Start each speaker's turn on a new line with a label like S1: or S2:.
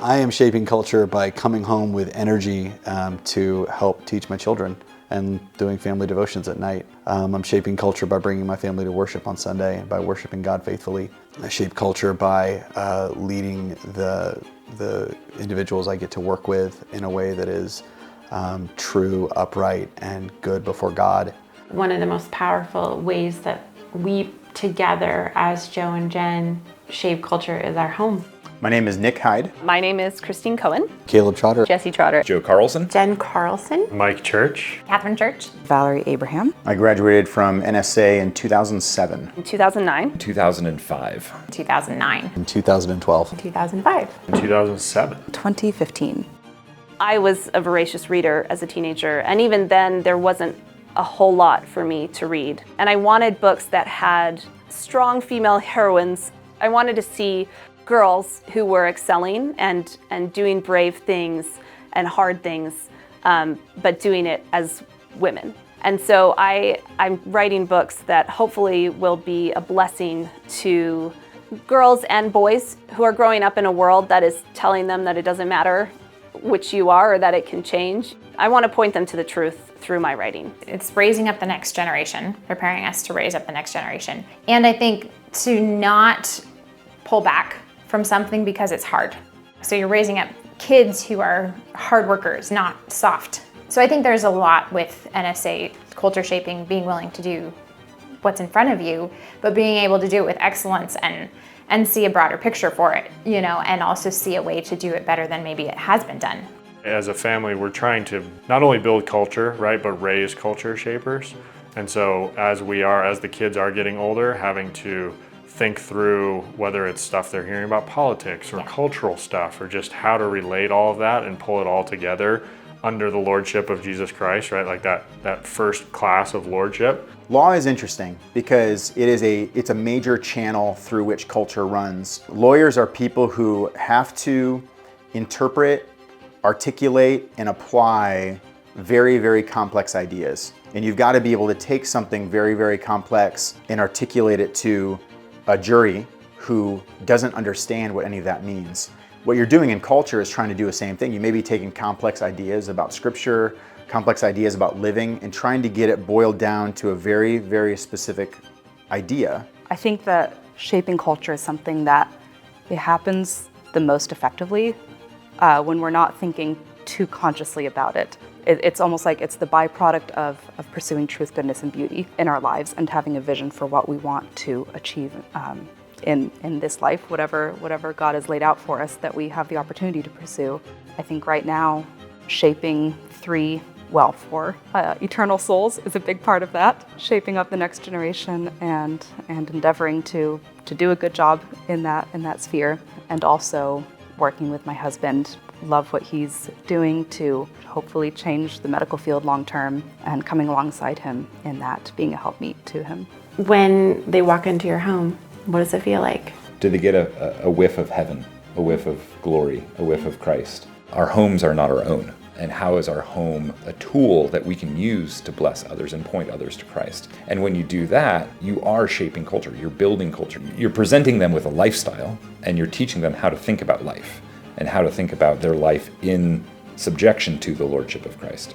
S1: I am shaping culture by coming home with energy to help teach my children and doing family devotions at night. I'm shaping culture by bringing my family to worship on Sunday and by worshiping God faithfully. I shape culture by leading the individuals I get to work with in a way that is true, upright, and good before God.
S2: One of the most powerful ways that we together as Joe and Jen shape culture is our home.
S3: My name is Nick Hyde.
S4: My name is Christine Cohen.
S1: Caleb Trotter.
S4: Jesse Trotter.
S5: Joe Carlson.
S2: Jen Carlson.
S6: Mike Church.
S4: Catherine Church.
S7: Valerie Abraham.
S3: I graduated from NSA in 2007.
S4: In 2009.
S5: 2005.
S2: 2009.
S1: In 2012.
S2: 2005.
S6: 2007.
S7: 2015.
S4: I was a voracious reader as a teenager, and even then there wasn't a whole lot for me to read. And I wanted books that had strong female heroines. I wanted to see girls who were excelling and doing brave things and hard things, but doing it as women. And so I'm writing books that hopefully will be a blessing to girls and boys who are growing up in a world that is telling them that it doesn't matter which you are or that it can change. I want to point them to the truth through my writing.
S8: It's raising up the next generation, preparing us to raise up the next generation. And I think to not pull back from something because it's hard. So you're raising up kids who are hard workers, not soft. So I think there's a lot with NSA culture shaping, being willing to do what's in front of you, but being able to do it with excellence and see a broader picture for it, and also see a way to do it better than maybe it has been done.
S6: As a family, we're trying to not only build culture, right, but raise culture shapers. And so as the kids are getting older, having to think through whether it's stuff they're hearing about politics or cultural stuff, or just how to relate all of that and pull it all together under the lordship of Jesus Christ, right? Like that first class of lordship.
S3: Law is interesting because it's a major channel through which culture runs. Lawyers are people who have to interpret, articulate, and apply very, very complex ideas. And you've got to be able to take something very, very complex and articulate it to a jury who doesn't understand what any of that means. What you're doing in culture is trying to do the same thing. You may be taking complex ideas about scripture, complex ideas about living, and trying to get it boiled down to a very, very specific idea.
S7: I think that shaping culture is something that it happens the most effectively when we're not thinking too consciously about it. It's almost like it's the byproduct of pursuing truth, goodness, and beauty in our lives and having a vision for what we want to achieve in this life, whatever God has laid out for us that we have the opportunity to pursue. I think right now, shaping four eternal souls is a big part of that, shaping up the next generation and endeavoring to do a good job in that sphere, and also working with my husband. Love what he's doing to hopefully change the medical field long term, and coming alongside him in that, being a helpmeet to him.
S2: When they walk into your home, what does it feel like?
S5: Do they get a whiff of heaven, a whiff of glory, a whiff of Christ? Our homes are not our own. And how is our home a tool that we can use to bless others and point others to Christ? And when you do that, you are shaping culture, you're building culture. You're presenting them with a lifestyle, and you're teaching them how to think about life and how to think about their life in subjection to the lordship of Christ.